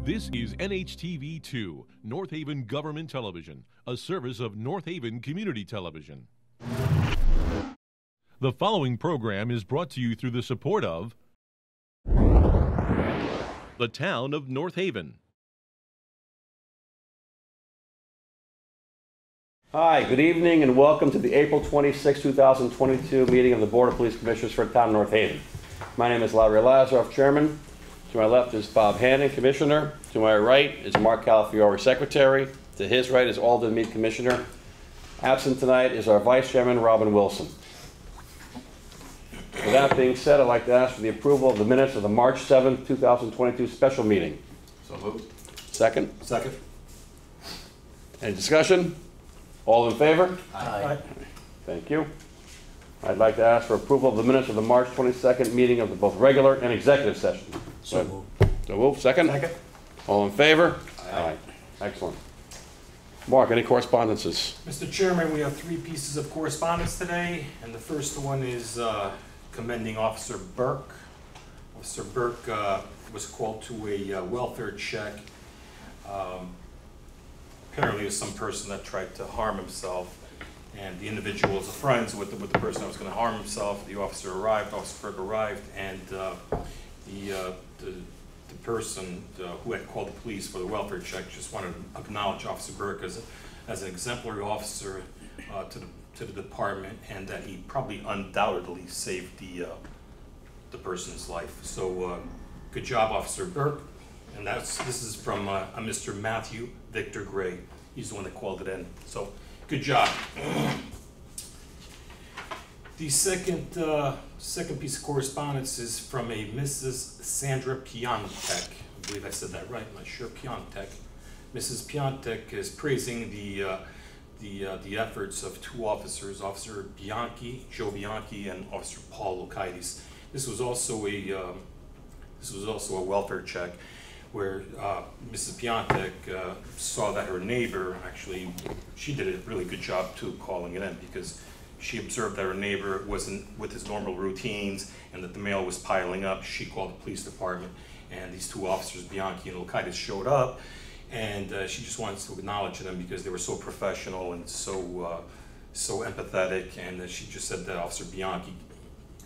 This is NHTV2, North Haven Government Television, a service of North Haven Community Television. The following program is brought to you through the support of the Town of North Haven. Hi, good evening and welcome to the April 26, 2022 meeting of the Board of Police Commissioners for the Town of North Haven. My name is Larry Lazaroff, Chairman. To my left is Bob Hannon, Commissioner. To my right is Mark Calafiore, Secretary. To his right is Alden Mead, Commissioner. Absent tonight is our Vice Chairman, Robin Wilson. With that being said, I'd like to ask for the approval of the minutes of the March 7, 2022 special meeting. So moved. Second? Second. Any discussion? All in favor? Aye. Thank you. I'd like to ask for approval of the minutes of the March 22nd meeting of the both regular and executive session. So moved. So moved. Second? Second. All in favor? Aye. Excellent. Mark, any correspondences? Mr. Chairman, we have 3 pieces of correspondence today, and the first one is commending Officer Burke. Officer Burke was called to a welfare check. Apparently, it was some person that tried to harm himself, and the individual was friends with the person that was going to harm himself. The officer arrived, Officer Burke arrived, and the person who had called the police for the welfare check just wanted to acknowledge Officer Burke as an exemplary officer to the department, and that he probably undoubtedly saved the person's life. So good job, Officer Burke. And this is from Mr. Matthew Victor Gray. He's the one that called it in. So good job. The second piece of correspondence is from a Mrs. Sandra Piontek. I believe I said that right. I'm not sure. Piontek. Mrs. Piontek is praising the efforts of 2 officers, Officer Bianchi, Joe Bianchi, and Officer Paul Lukaitis. This was also a welfare check where Mrs. Piontek saw that her neighbor, actually, she did a really good job too calling it in, because she observed that her neighbor wasn't with his normal routines and that the mail was piling up. She called the police department, and these 2 officers, Bianchi and Lukaitis, showed up, and she just wanted to acknowledge them because they were so professional and so empathetic. And she just said that Officer Bianchi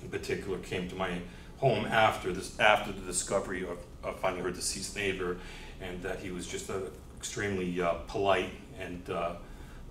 in particular came to my home after the discovery of finding her deceased neighbor, and that he was just an extremely polite and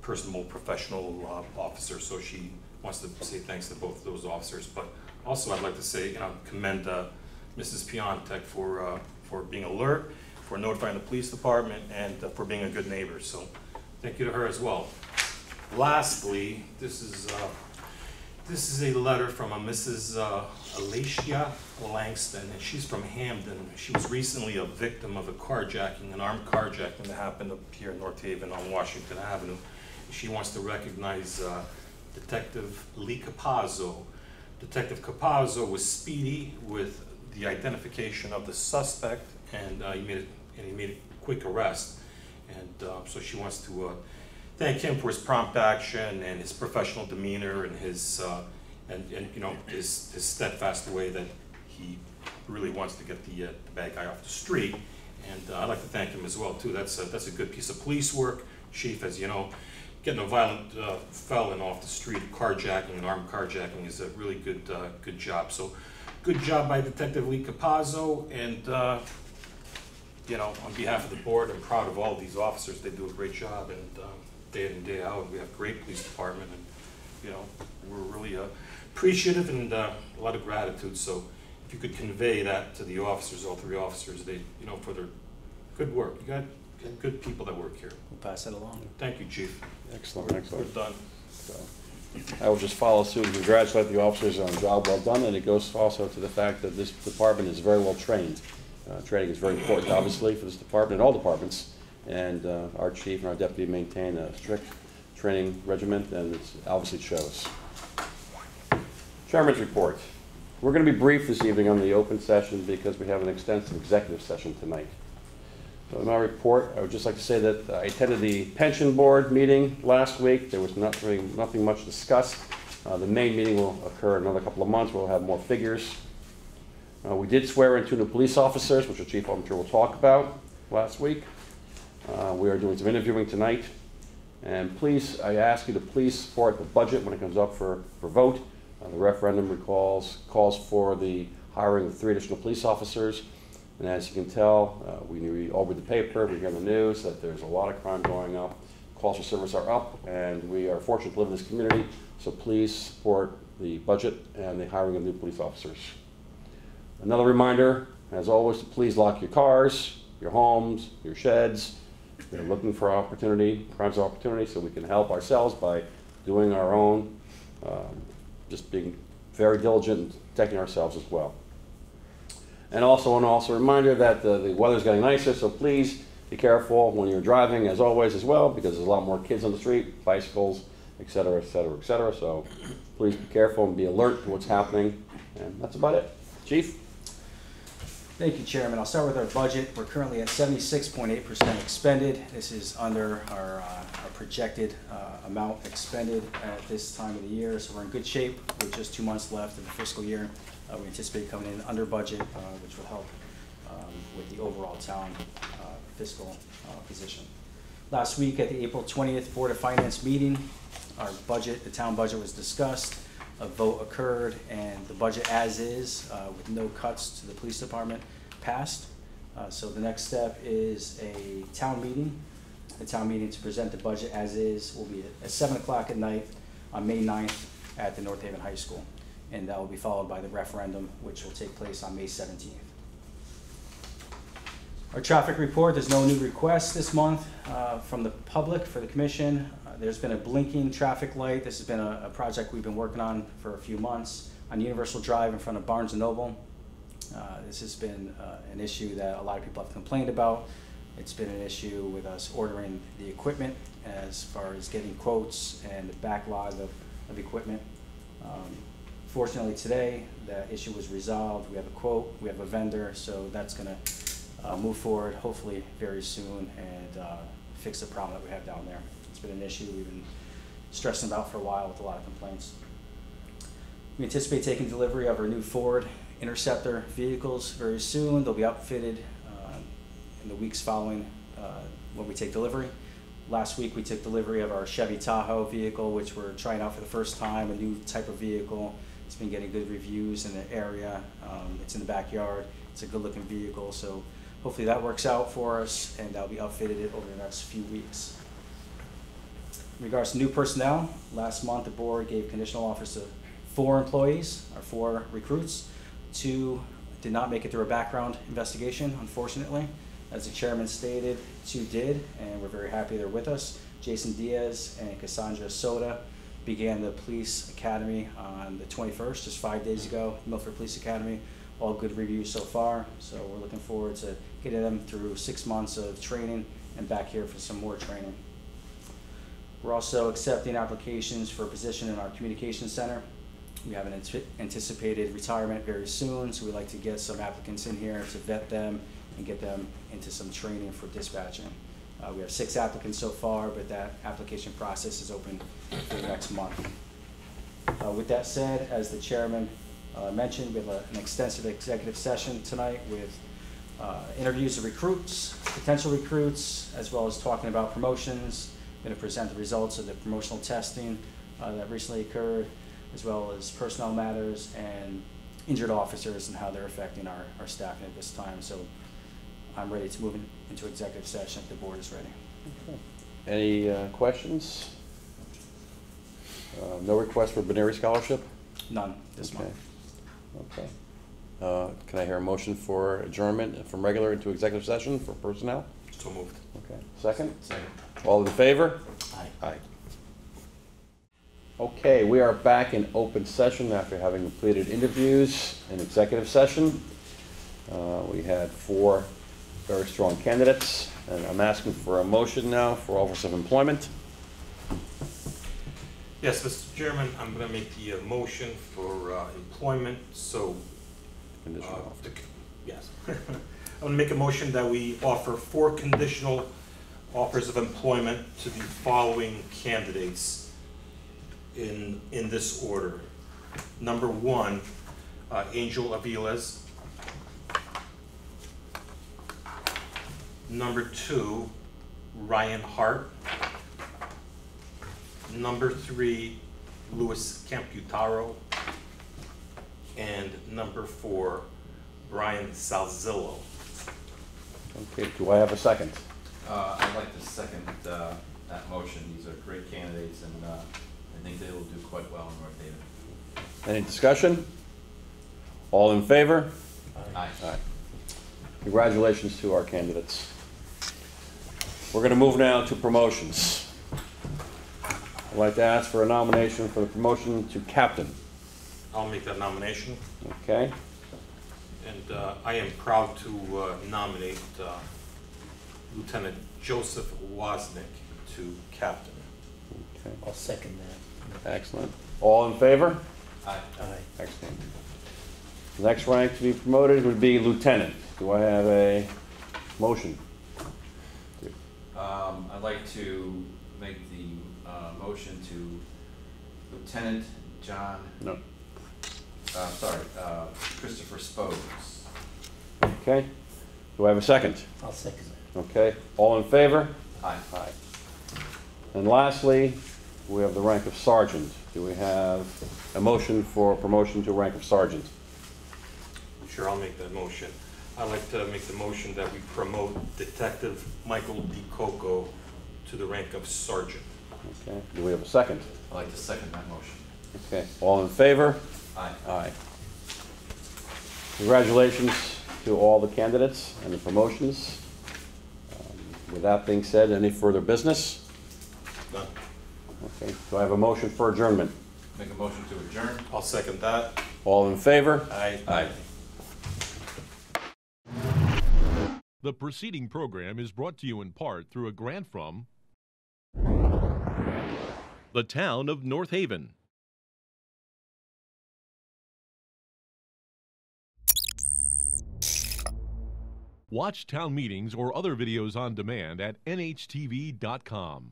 personable, professional officer. So she wants to say thanks to both of those officers. But also, I'd like to say, commend Mrs. Piontek for being alert, for notifying the police department, and for being a good neighbor. So thank you to her as well. Lastly, this is a letter from a Mrs. Alicia Langston, and she's from Hamden. She was recently a victim of a carjacking, an armed carjacking that happened up here in North Haven on Washington Avenue. She wants to recognize Detective Lee Capazzo. Detective Capazzo was speedy with the identification of the suspect, and he made a quick arrest. And so she wants to thank him for his prompt action and his professional demeanor and his steadfast way that he really wants to get the bad guy off the street. And I'd like to thank him as well too. That's a good piece of police work, Chief. As you know, getting a violent felon off the street, carjacking, and armed carjacking is a really good job. So good job by Detective Lee Capazzo, and on behalf of the board, I'm proud of all of these officers. They do a great job, and day in and day out. We have a great police department, and we're really appreciative and a lot of gratitude. So if you could convey that to the officers, all 3 officers, for their good work. You got good people that work here. We'll pass it along. Thank you, Chief. Excellent. We're done. So, I will just follow suit and congratulate the officers on a job well done, and it goes also to the fact that this department is very well trained. Training is very important, obviously, for this department and all departments. And our chief and our deputy maintain a strict training regimen, and it obviously shows. Chairman's report. We're going to be brief this evening on the open session because we have an extensive executive session tonight. So in my report, I would just like to say that I attended the pension board meeting last week. There was nothing much discussed. The main meeting will occur in another couple of months. We'll have more figures. We did swear in 2 new police officers, which the chief, I'm sure, will talk about. last week. We are doing some interviewing tonight. And please, I ask you to please support the budget when it comes up for vote. The referendum calls for the hiring of 3 additional police officers. And as you can tell, we read over the paper, we hear in the news that there's a lot of crime going up. Calls for service are up, and we are fortunate to live in this community. So please support the budget and the hiring of new police officers. Another reminder, as always, to please lock your cars, your homes, your sheds. We're looking for opportunity, crimes of opportunity, so we can help ourselves by doing our own, just being very diligent and protecting ourselves as well. And also a reminder that the weather's getting nicer, so please be careful when you're driving, as always, as well, because there's a lot more kids on the street, bicycles, et cetera, et cetera, et cetera. So please be careful and be alert to what's happening. And that's about it. Chief? Thank you, Chairman. I'll start with our budget. We're currently at 76.8% expended. This is under our projected amount expended at this time of the year, so we're in good shape with just 2 months left of the fiscal year. We anticipate coming in under budget, which will help with the overall town fiscal position. Last week at the April 20th Board of Finance meeting, our budget, the town budget was discussed. A vote occurred, and the budget as is, with no cuts to the police department, passed. So the next step is a town meeting. The town meeting to present the budget as is will be at 7 o'clock at night on May 9th at the North Haven High School. And that will be followed by the referendum, which will take place on May 17th. Our traffic report, there's no new requests this month from the public for the commission. There's been a blinking traffic light. This has been a project we've been working on for a few months on Universal Drive in front of Barnes & Noble. This has been an issue that a lot of people have complained about. It's been an issue with us ordering the equipment as far as getting quotes and the backlog of equipment. Fortunately today, that issue was resolved. We have a quote, we have a vendor, so that's gonna move forward hopefully very soon and fix the problem that we have down there. It's been an issue we've been stressing about for a while with a lot of complaints. We anticipate taking delivery of our new Ford Interceptor vehicles very soon. They'll be outfitted in the weeks following when we take delivery. Last week we took delivery of our Chevy Tahoe vehicle, which we're trying out for the first time, a new type of vehicle. It's been getting good reviews in the area. It's in the backyard. It's a good looking vehicle, so hopefully that works out for us, and that'll be outfitted over the next few weeks. In regards to new personnel, last month the board gave conditional offers to 4 employees, or 4 recruits. 2 did not make it through a background investigation, unfortunately. As the chairman stated, 2 did, and we're very happy they're with us. Jason Diaz and Cassandra Soda began the police academy on the 21st, just 5 days ago, Milford Police Academy. All good reviews so far, so we're looking forward to getting them through 6 months of training and back here for some more training. We're also accepting applications for a position in our communications center. We have an anticipated retirement very soon, so we'd like to get some applicants in here to vet them and get them into some training for dispatching. We have 6 applicants so far, but that application process is open for the next month. With that said, as the chairman mentioned, we have an extensive executive session tonight with interviews of recruits, potential recruits, as well as talking about promotions. I'm going to present the results of the promotional testing that recently occurred, as well as personnel matters and injured officers and how they're affecting our staffing at this time. So I'm ready to move into executive session if the board is ready. Okay. Any questions? No request for Beneri Scholarship? None this month. Okay. Can I hear a motion for adjournment from regular into executive session for personnel? So moved. Okay. Second? Second. All in favor? Aye. Aye. Okay, we are back in open session after having completed interviews in executive session. We had 4 very strong candidates, and I'm asking for a motion now for Office of Employment. Yes, Mr. Chairman, I'm going to make the motion for employment, so Conditional offer. yes. I'm going to make a motion that we offer 4 conditional offers of employment to the following candidates in this order. Number 1, Angel Aviles. Number 2, Ryan Hart. Number 3, Louis Camputaro. And number 4, Brian Salzillo. Okay, do I have a second? I'd like to second that motion. These are great candidates, and I think they will do quite well in North Haven. Any discussion? All in favor? Aye. Aye. Congratulations to our candidates. We're going to move now to promotions. I'd like to ask for a nomination for the promotion to captain. I'll make that nomination. Okay? And I am proud to nominate Lieutenant Joseph Wozniak to captain. Okay. I'll second that. Excellent. All in favor? Aye. Aye. Excellent. The next rank to be promoted would be lieutenant. Do I have a motion? I'd like to make the motion to Lieutenant John, No. Christopher Spose. Okay. Do I have a second? I'll second that. Okay. All in favor? Aye. Aye. And lastly, we have the rank of sergeant. Do we have a motion for promotion to rank of sergeant? Sure, I'll make that motion. I'd like to make the motion that we promote Detective Michael DiCoco to the rank of sergeant. Okay. Do we have a second? I'd like to second that motion. Okay. All in favor? Aye. Aye. Congratulations to all the candidates and the promotions. With that being said, any further business? None. Okay. Do I have a motion for adjournment? Make a motion to adjourn. I'll second that. All in favor? Aye. Aye. The preceding program is brought to you in part through a grant from the town of North Haven. Watch town meetings or other videos on demand at nhtv.com.